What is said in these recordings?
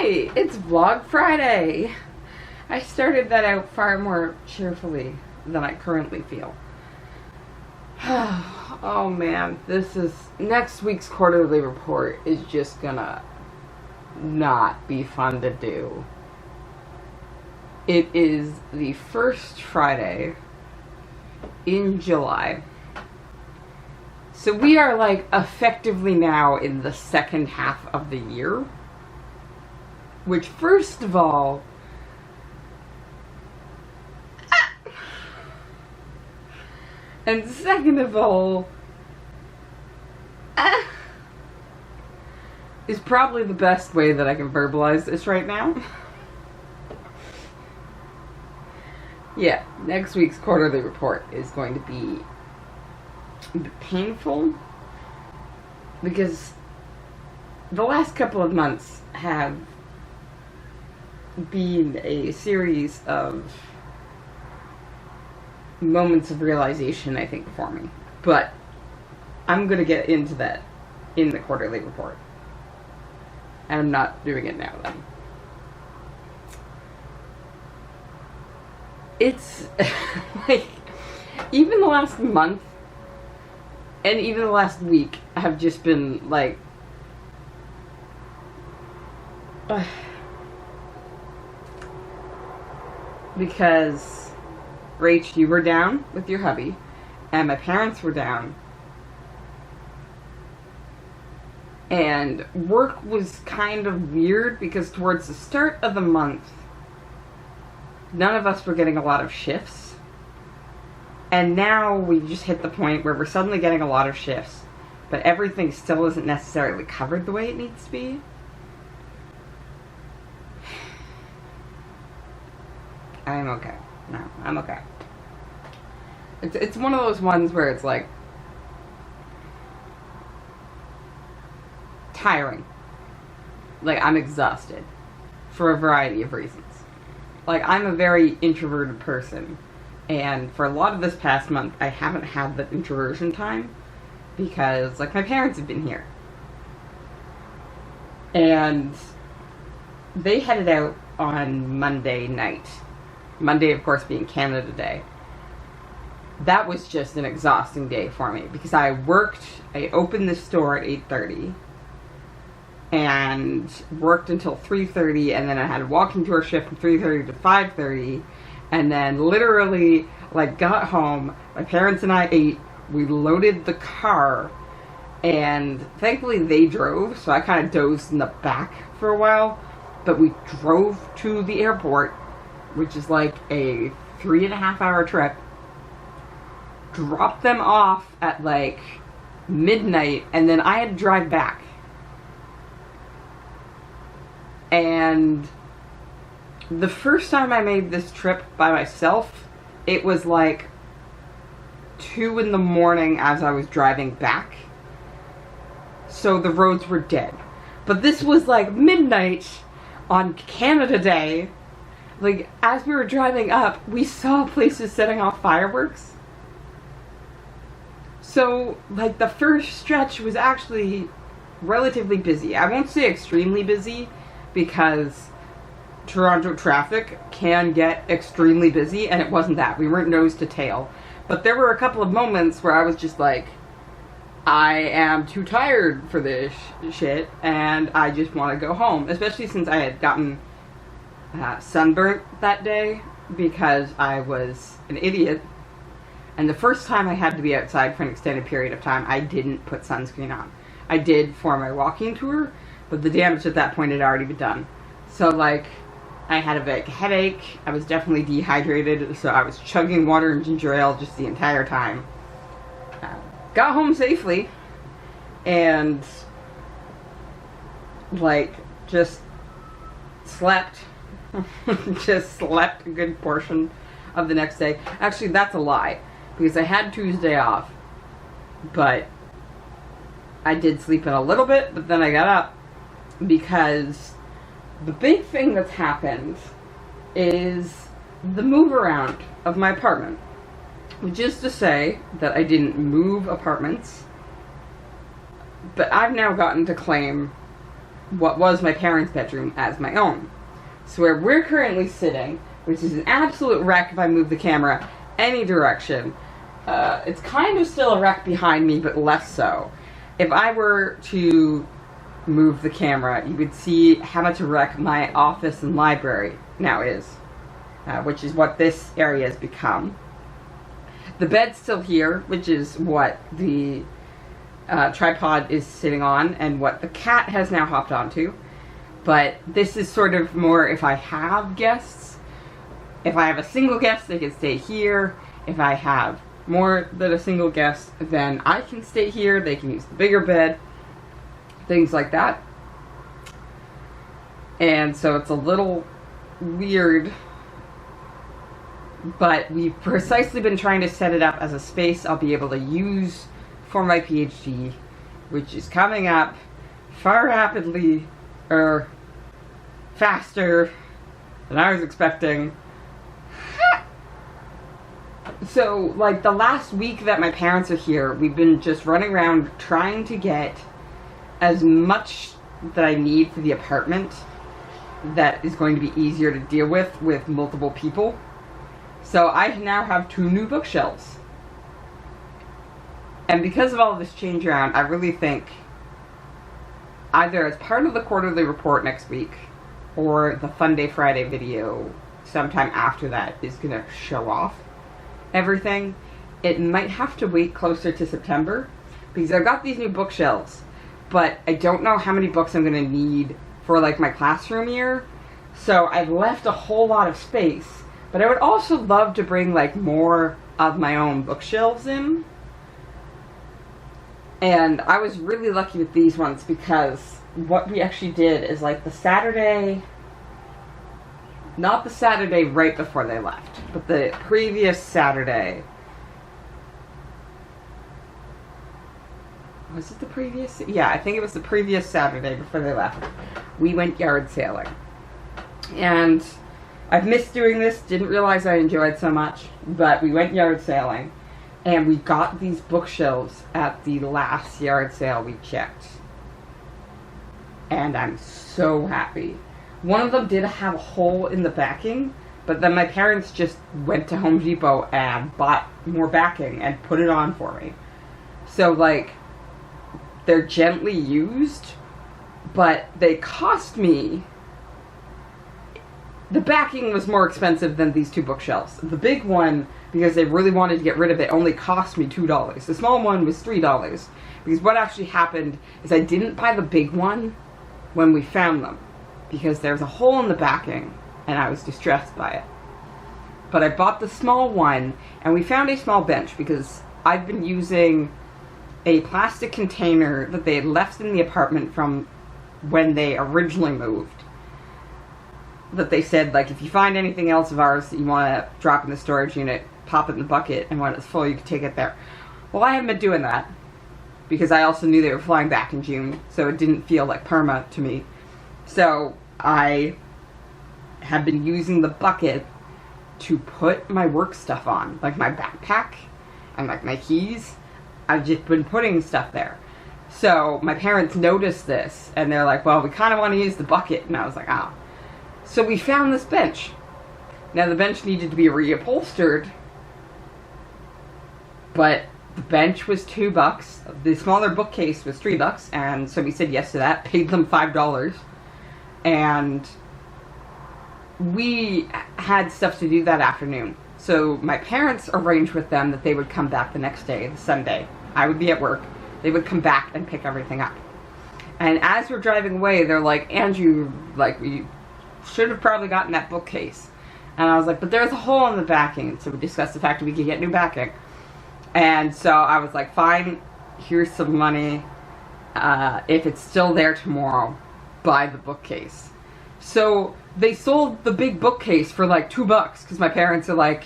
Hi, it's Vlog Friday. I started that out far more cheerfully than I currently feel. Oh man, next week's quarterly report is just gonna not be fun to do. It is the first Friday in July. So we are like effectively now in the second half of the year. Which, first of all, and second of all, is probably the best way that I can verbalize this right now. Yeah, next week's quarterly report is going to be painful because the last couple of months have been a series of moments of realization, I think, for me. But I'm going to get into that in the quarterly report. And I'm not doing it now, then. It's like, even the last month and even the last week have just been like, because, Rach, you were down with your hubby, and my parents were down, and work was kind of weird because towards the start of the month, none of us were getting a lot of shifts, and now we just hit the point where we're suddenly getting a lot of shifts, but everything still isn't necessarily covered the way it needs to be. I'm okay. No, I'm okay. It's one of those ones where it's like tiring. Like, I'm exhausted for a variety of reasons. Like, I'm a very introverted person, and for a lot of this past month I haven't had that introversion time because, like, my parents have been here. And they headed out on Monday night. Monday, of course, being Canada Day. That was just an exhausting day for me because I opened the store at 8:30 and worked until 3:30, and then I had a walking tour shift from 3:30 to 5:30, and then literally, like, got home, my parents and I ate, we loaded the car, and thankfully they drove, so I kind of dozed in the back for a while, but we drove to the airport, which is like a 3.5-hour trip, dropped them off at like midnight, and then I had to drive back. And the first time I made this trip by myself, it was like 2 in the morning as I was driving back. So the roads were dead. But this was like midnight on Canada Day. Like, as we were driving up, we saw places setting off fireworks. So, like, the first stretch was actually relatively busy. I won't say extremely busy, because Toronto traffic can get extremely busy, and it wasn't that. We weren't nose to tail. But there were a couple of moments where I was just like, I am too tired for this shit, and I just want to go home. Especially since I had gotten sunburnt that day because I was an idiot, and the first time I had to be outside for an extended period of time, I didn't put sunscreen on. I did for my walking tour, but the damage at that point had already been done. So, like, I had a big headache, I was definitely dehydrated, so I was chugging water and ginger ale just the entire time. Got home safely, and, like, just slept. Just slept a good portion of the next day. Actually, that's a lie, because I had Tuesday off, but I did sleep in a little bit, but then I got up, because the big thing that's happened is the move around of my apartment. Which is to say that I didn't move apartments, but I've now gotten to claim what was my parents' bedroom as my own. So where we're currently sitting, which is an absolute wreck if I move the camera any direction, it's kind of still a wreck behind me, but less so. If I were to move the camera, you would see how much a wreck my office and library now is, which is what this area has become. The bed's still here, which is what the tripod is sitting on and what the cat has now hopped onto. But this is sort of more if I have guests. If I have a single guest, they can stay here. If I have more than a single guest, then I can stay here. They can use the bigger bed. Things like that. And so it's a little weird, but we've precisely been trying to set it up as a space I'll be able to use for my PhD, which is coming up far rapidly, or faster than I was expecting. So, like, the last week that my parents are here, we've been just running around trying to get as much that I need for the apartment that is going to be easier to deal with multiple people. So I now have 2 new bookshelves. And because of all of this change around, I really think either as part of the quarterly report next week or the Fun Day Friday video sometime after that is going to show off everything. It might have to wait closer to September because I've got these new bookshelves, but I don't know how many books I'm going to need for like my classroom year. So I've left a whole lot of space, but I would also love to bring like more of my own bookshelves in. And I was really lucky with these ones because what we actually did is like the Saturday, not the Saturday right before they left, but the previous Saturday. Was it the previous? Yeah, I think it was the previous Saturday before they left. We went yard sailing. And I've missed doing this, didn't realize I enjoyed so much, but we went yard sailing. And we got these bookshelves at the last yard sale we checked. And I'm so happy. One of them did have a hole in the backing, but then my parents just went to Home Depot and bought more backing and put it on for me. So, like, they're gently used, but they cost me... The backing was more expensive than these 2 bookshelves. The big one, because they really wanted to get rid of it, only cost me $2. The small one was $3. Because what actually happened is I didn't buy the big one when we found them, because there's a hole in the backing, and I was distressed by it. But I bought the small one, and we found a small bench, because I've been using a plastic container that they had left in the apartment from when they originally moved. That they said, like, if you find anything else of ours that you want to drop in the storage unit, pop it in the bucket, and when it's full, you can take it there. Well, I haven't been doing that, because I also knew they were flying back in June, so it didn't feel like perma to me. So, I have been using the bucket to put my work stuff on, like my backpack, and like my keys. I've just been putting stuff there. So, my parents noticed this, and they're like, well, we kind of want to use the bucket, and I was like, oh. So we found this bench. Now the bench needed to be reupholstered, but the bench was $2. The smaller bookcase was $3, and so we said yes to that, paid them $5, and we had stuff to do that afternoon. So my parents arranged with them that they would come back the next day, the Sunday. I would be at work. They would come back and pick everything up. And as we're driving away, they're like, Andrew, like, we should have probably gotten that bookcase. And I was like, but there's a hole in the backing. So we discussed the fact that we could get new backing. And so I was like, fine, here's some money. If it's still there tomorrow, buy the bookcase. So they sold the big bookcase for like $2 because my parents are like,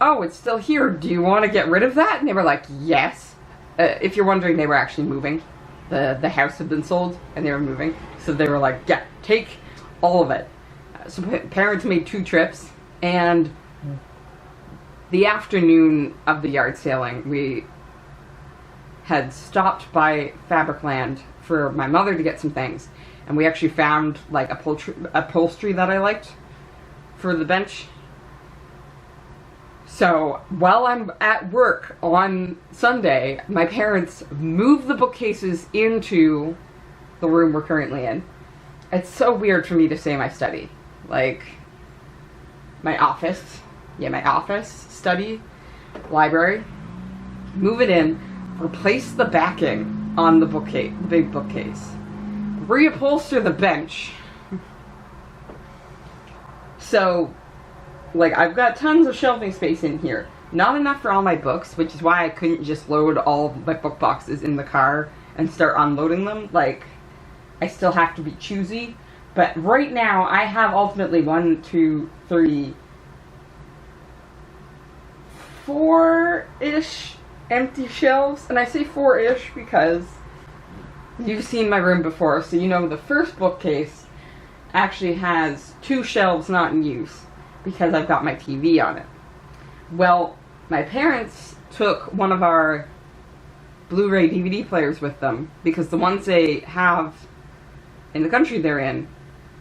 oh, it's still here. Do you want to get rid of that? And they were like, yes. If you're wondering, they were actually moving. The house had been sold and they were moving. So they were like, yeah, take all of it. So parents made 2 trips, and the afternoon of the yard sailing, we had stopped by Fabricland for my mother to get some things, and we actually found like upholstery that I liked for the bench. So while I'm at work on Sunday, my parents moved the bookcases into the room we're currently in. It's so weird for me to say my study. Like, my office. Yeah, my office, study, library. Move it in, replace the backing on the bookcase, the big bookcase. Reupholster the bench. So, like, I've got tons of shelving space in here. Not enough for all my books, which is why I couldn't just load all of my book boxes in the car and start unloading them. Like, I still have to be choosy. But right now, I have ultimately 4-ish empty shelves. And I say 4-ish because you've seen my room before, so you know the first bookcase actually has 2 shelves not in use because I've got my TV on it. Well, my parents took one of our Blu-ray DVD players with them because the ones they have in the country they're in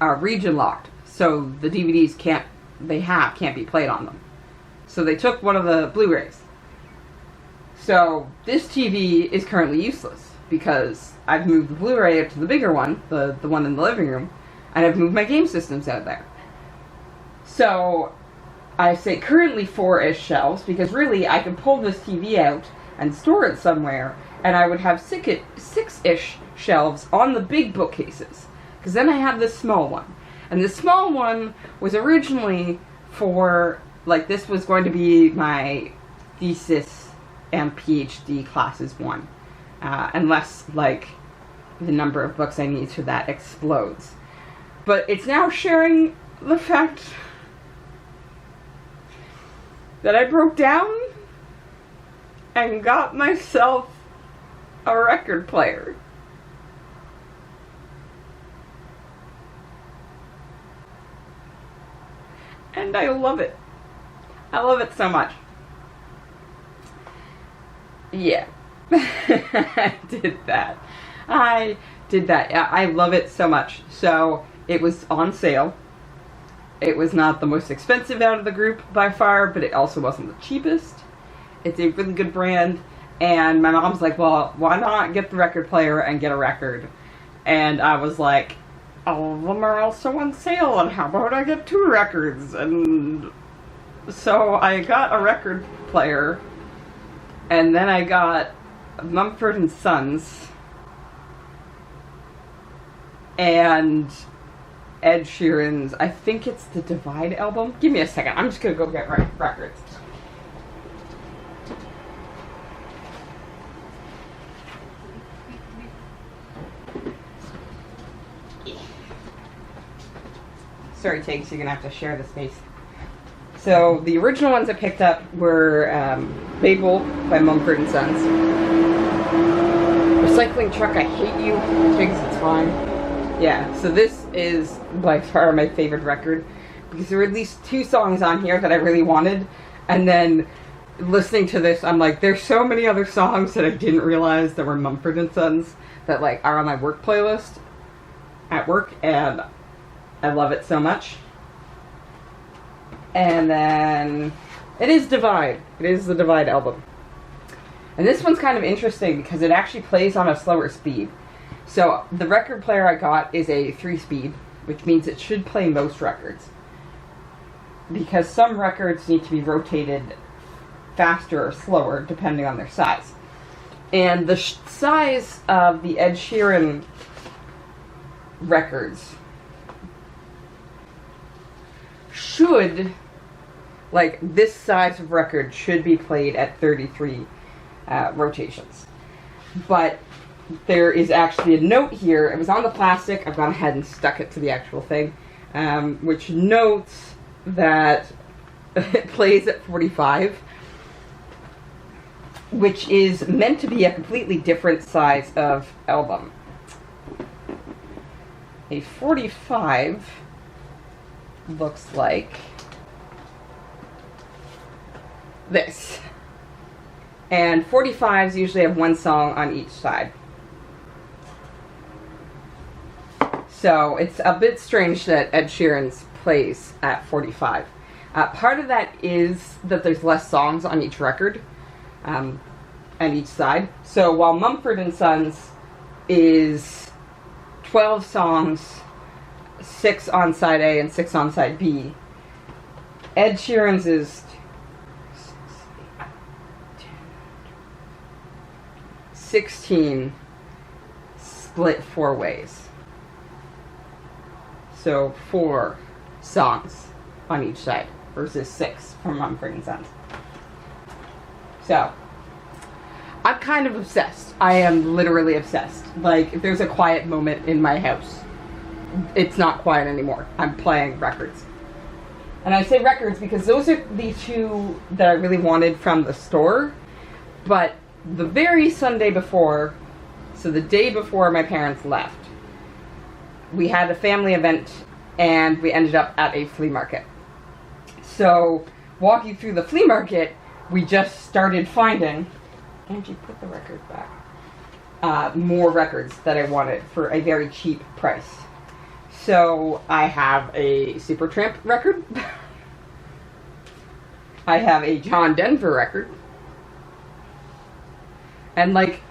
are region locked, so the DVDs can't be played on them. So they took one of the Blu-rays. So this TV is currently useless because I've moved the Blu-ray up to the bigger one, the one in the living room, and I've moved my game systems out there. So I say currently 4-ish shelves because really I could pull this TV out and store it somewhere and I would have 6-ish shelves on the big bookcases. Because then I have this small one. And the small one was originally for, like, this was going to be my thesis and PhD classes one. Unless, like, the number of books I need for that explodes. But it's now sharing the fact that I broke down and got myself a record player. And I love it. I love it so much. Yeah. I did that. I love it so much. So, it was on sale. It was not the most expensive out of the group by far, but it also wasn't the cheapest. It's a really good brand. And my mom's like, well, why not get the record player and get a record? And I was like, all of them are also on sale, and how about I get 2 records? And so I got a record player, and then I got Mumford & Sons, and Ed Sheeran's, I think it's the Divide album. Give me a second, I'm just gonna go get records. Sorry, Tiggs, you're gonna have to share the space. So, the original ones I picked up were Babel by Mumford & Sons. Recycling Truck, I Hate You. Tiggs, it's fine. Yeah, so this is by far my favorite record because there were at least 2 songs on here that I really wanted, and then listening to this, I'm like, there's so many other songs that I didn't realize that were Mumford & Sons that, like, are on my work playlist at work, and I love it so much. And then it is Divide. It is the Divide album. And this one's kind of interesting because it actually plays on a slower speed. So the record player I got is a 3-speed, which means it should play most records. Because some records need to be rotated faster or slower depending on their size. And the size of the Ed Sheeran records should, like, this size of record should be played at 33 rotations. But there is actually a note here. It was on the plastic. I've gone ahead and stuck it to the actual thing, which notes that it plays at 45, which is meant to be a completely different size of album. A 45 looks like this. And 45s usually have 1 song on each side. So it's a bit strange that Ed Sheeran's plays at 45. Part of that is that there's less songs on each record, and each side. So while Mumford & Sons is 12 songs, 6 on side A and 6 on side B, Ed Sheeran's is 16 split 4 ways. So 4 songs on each side versus 6 from Mumford & Sons. So I'm kind of obsessed. I am literally obsessed. Like, if there's a quiet moment in my house, it's not quiet anymore. I'm playing records. And I say records because those are the 2 that I really wanted from the store. But the very Sunday before, so the day before my parents left, we had a family event and we ended up at a flea market. So, walking through the flea market, we just started finding, Angie, put the record back, more records that I wanted for a very cheap price. So, I have a Supertramp record. I have a John Denver record. And like,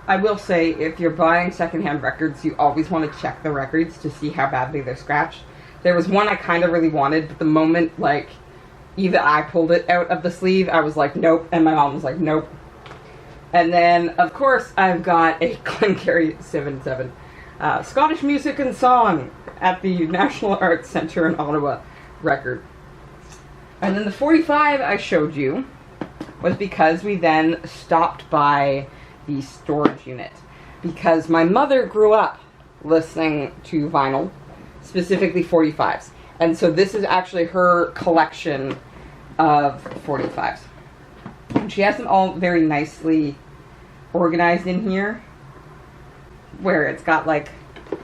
I will say, if you're buying secondhand records, you always want to check the records to see how badly they're scratched. There was one I kind of really wanted, but the moment, like, either I pulled it out of the sleeve, I was like, nope, and my mom was like, nope. And then, of course, I've got a Glengarry 7-7, Scottish Music and Song at the National Arts Centre in Ottawa record. And then the 45 I showed you was because we then stopped by the storage unit. Because my mother grew up listening to vinyl, specifically 45s. And so this is actually her collection of 45s. And she has them all very nicely organized in here, where it's got like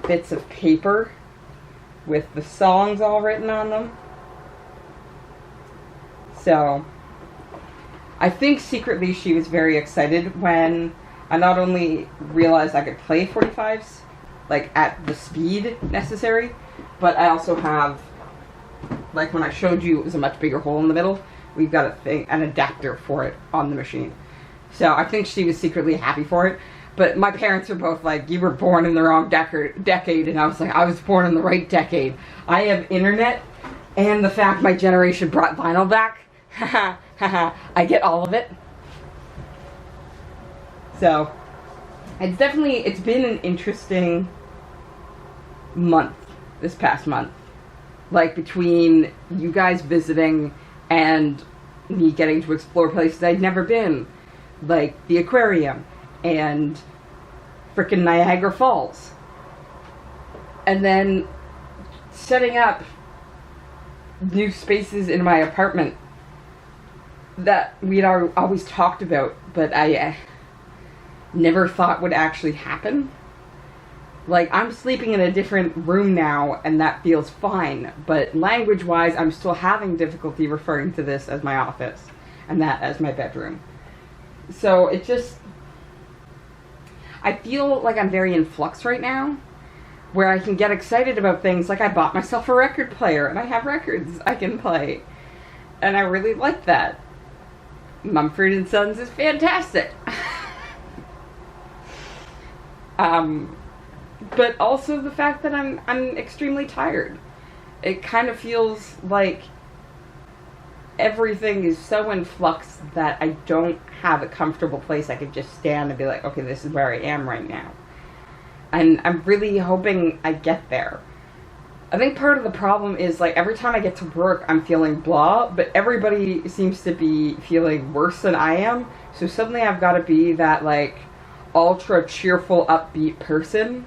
bits of paper with the songs all written on them. So I think secretly she was very excited when I not only realized I could play 45s, like at the speed necessary, but I also have, like when I showed you it was a much bigger hole in the middle, we've got an adapter for it on the machine. So I think she was secretly happy for it. But my parents were both like, you were born in the wrong decade, and I was like, I was born in the right decade. I have internet, and the fact my generation brought vinyl back, haha, haha, I get all of it. So, it's been an interesting month, this past month. Like, between you guys visiting and me getting to explore places I'd never been. Like, the aquarium, and frickin' Niagara Falls. And then setting up new spaces in my apartment that we'd always talked about, but I never thought would actually happen. Like, I'm sleeping in a different room now, and that feels fine, but language-wise, I'm still having difficulty referring to this as my office, and that as my bedroom. So, it just, I feel like I'm very in flux right now, where I can get excited about things, like I bought myself a record player, and I have records I can play, and I really like that. Mumford & Sons is fantastic. But also the fact that I'm extremely tired. It kind of feels like everything is so in flux that I don't have a comfortable place I could just stand and be like, okay, this is where I am right now. And I'm really hoping I get there. I think part of the problem is, like, every time I get to work, I'm feeling blah, but everybody seems to be feeling worse than I am. So suddenly I've got to be that, like, ultra cheerful, upbeat person,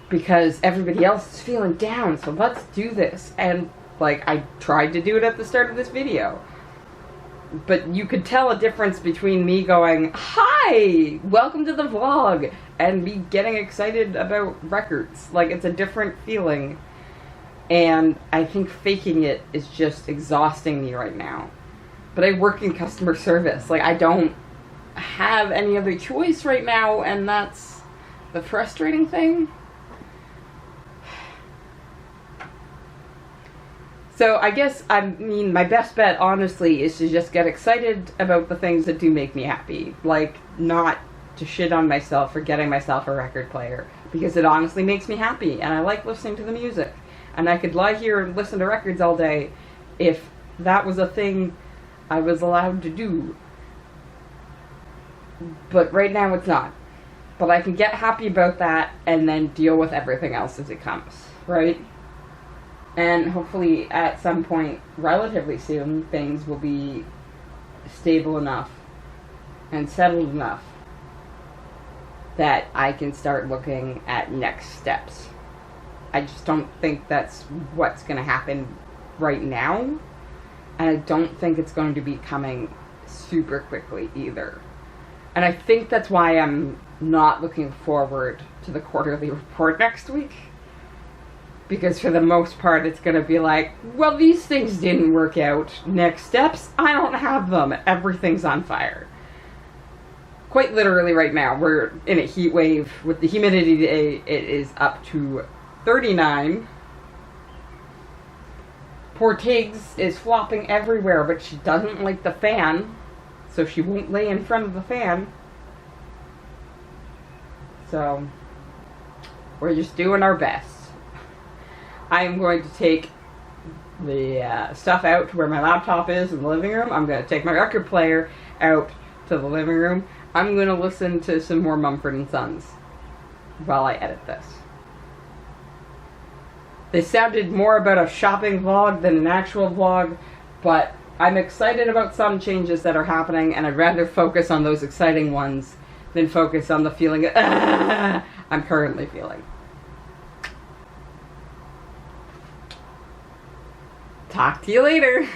because everybody else is feeling down, so let's do this. And, like, I tried to do it at the start of this video, but you could tell a difference between me going, hi, welcome to the vlog, and me getting excited about records. Like, it's a different feeling, and I think faking it is just exhausting me right now. But I work in customer service. Like, I don't have any other choice right now, and that's The frustrating thing? So I guess, my best bet, honestly, is to just get excited about the things that do make me happy. Like, not to shit on myself for getting myself a record player. Because it honestly makes me happy, and I like listening to the music. And I could lie here and listen to records all day if that was a thing I was allowed to do. But right now it's not. But I can get happy about that and then deal with everything else as it comes, right? And hopefully at some point, relatively soon, things will be stable enough and settled enough that I can start looking at next steps. I just don't think that's what's going to happen right now. And I don't think it's going to be coming super quickly either. And I think that's why I'm not looking forward to the quarterly report next week. Because for the most part, it's going to be like, well, these things didn't work out. Next steps, I don't have them. Everything's on fire. Quite literally right now, we're in a heat wave. With the humidity today, it is up to 39. Poor Tiggs is flopping everywhere, but she doesn't like the fan. So she won't lay in front of the fan. So, we're just doing our best. I am going to take the stuff out to where my laptop is in the living room. I'm going to take my record player out to the living room. I'm going to listen to some more Mumford & Sons while I edit this. This sounded more about a shopping vlog than an actual vlog, but I'm excited about some changes that are happening, and I'd rather focus on those exciting ones than focus on the feeling I'm currently feeling. Talk to you later.